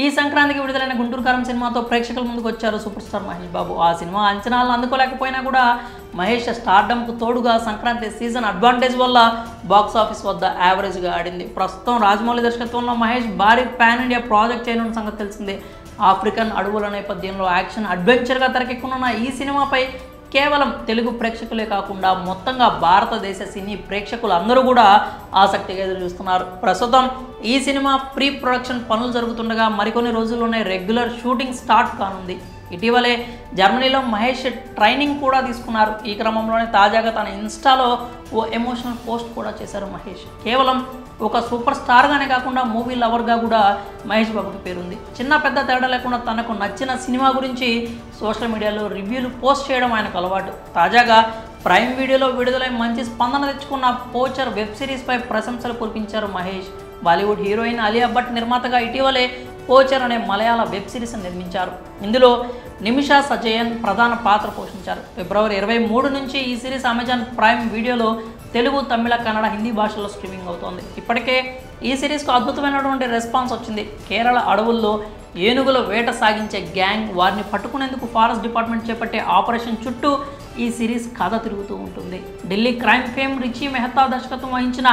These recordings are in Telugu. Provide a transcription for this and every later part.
ఈ సంక్రాంతికి విడుదలైన గుంటూరు కారం సినిమాతో ప్రేక్షకుల ముందుకు వచ్చారు సూపర్ స్టార్ మహేష్ బాబు. ఆ సినిమా అంచనాలను అందుకోలేకపోయినా కూడా మహేష్ స్టార్డమ్కు తోడుగా సంక్రాంతి సీజన్ అడ్వాంటేజ్ వల్ల బాక్స్ ఆఫీస్ వద్ద యావరేజ్గా ఆడింది. ప్రస్తుతం రాజమౌళి దర్శకత్వంలో మహేష్ భారీ పాన్ ఇండియా ప్రాజెక్ట్ చేయనున్న సంగతి తెలిసిందే. ఆఫ్రికన్ అడవుల నేపథ్యంలో యాక్షన్ అడ్వెంచర్గా తెరకెక్కనున్న ఈ సినిమాపై కేవలం తెలుగు ప్రేక్షకులే కాకుండా మొత్తంగా భారతదేశ సినీ ప్రేక్షకులు అందరూ కూడా ఆసక్తిగా ఎదురు చూస్తున్నారు. ప్రస్తుతం ఈ సినిమా ప్రీ ప్రొడక్షన్ పనులు జరుగుతుండగా మరికొన్ని రోజుల్లోనే రెగ్యులర్ షూటింగ్ స్టార్ట్ కానుంది. ఇటీవలే జర్మనీలో మహేష్ ట్రైనింగ్ కూడా తీసుకున్నారు. ఈ క్రమంలోనే తాజాగా తన ఇన్స్టాలో ఓ ఎమోషనల్ పోస్ట్ కూడా చేశారు మహేష్. కేవలం ఒక సూపర్ స్టార్గానే కాకుండా మూవీ లవర్గా కూడా మహేష్ బాబుకి పేరుంది. చిన్న పెద్ద తేడా లేకుండా తనకు నచ్చిన సినిమా గురించి సోషల్ మీడియాలో రివ్యూలు పోస్ట్ చేయడం ఆయనకు అలవాటు. తాజాగా ప్రైమ్ వీడియోలో విడుదలై మంచి స్పందన తెచ్చుకున్న పోచర్ వెబ్ సిరీస్పై ప్రశంసలు కురిపించారు మహేష్. బాలీవుడ్ హీరోయిన్ అలియా భట్ నిర్మాతగా ఇటీవలే పోచర్ అనే మలయాళ వెబ్ సిరీస్ నిర్మించారు. ఇందులో నిమిషా సజయన్ ప్రధాన పాత్ర పోషించారు. ఫిబ్రవరి 23 నుంచి ఈ సిరీస్ అమెజాన్ ప్రైమ్ వీడియోలో తెలుగు, తమిళ, కన్నడ, హిందీ భాషల్లో స్ట్రీమింగ్ అవుతోంది. ఇప్పటికే ఈ సిరీస్కు అద్భుతమైనటువంటి రెస్పాన్స్ వచ్చింది. కేరళ అడవుల్లో ఏనుగుల వేట సాగించే గ్యాంగ్, వారిని పట్టుకునేందుకు ఫారెస్ట్ డిపార్ట్మెంట్ చేపట్టే ఆపరేషన్ చుట్టూ ఈ సిరీస్ కథ తిరుగుతూ ఉంటుంది. Delhi crime fame Richie Mehta దర్శకత్వం వహించిన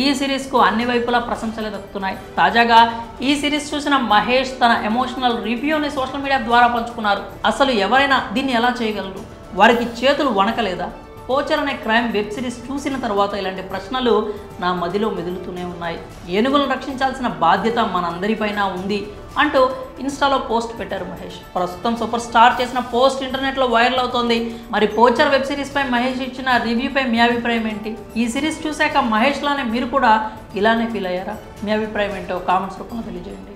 ఈ సిరీస్కు అన్ని వైపులా ప్రశంసలే దక్కుతున్నాయి. తాజాగా ఈ సిరీస్ చూసిన మహేష్ తన ఎమోషనల్ రివ్యూని సోషల్ మీడియా ద్వారా పంచుకున్నారు. అసలు ఎవరైనా దీన్ని ఎలా చేయగలరు? వారికి చేతులు వణకలేదా? పోచర్ అనే క్రైమ్ వెబ్ సిరీస్ చూసిన తర్వాత ఇలాంటి ప్రశ్నలు నా మదిలో మెదులుతూనే ఉన్నాయి. ఏనుగులను రక్షించాల్సిన బాధ్యత మనందరిపైన ఉంది అంటూ ఇన్స్టాలో పోస్ట్ పెట్టారు మహేష్. ప్రస్తుతం సూపర్ స్టార్ చేసిన పోస్ట్ ఇంటర్నెట్లో వైరల్ అవుతోంది. మరి పోచర్ వెబ్ సిరీస్పై మహేష్ ఇచ్చిన రివ్యూపై మీ అభిప్రాయం ఏంటి? ఈ సిరీస్ చూశాక మహేష్ లానే మీరు కూడా ఇలానే ఫీల్ అయ్యారా? మీ అభిప్రాయం ఏంటో కామెంట్స్ రూపంలో తెలియజేయండి.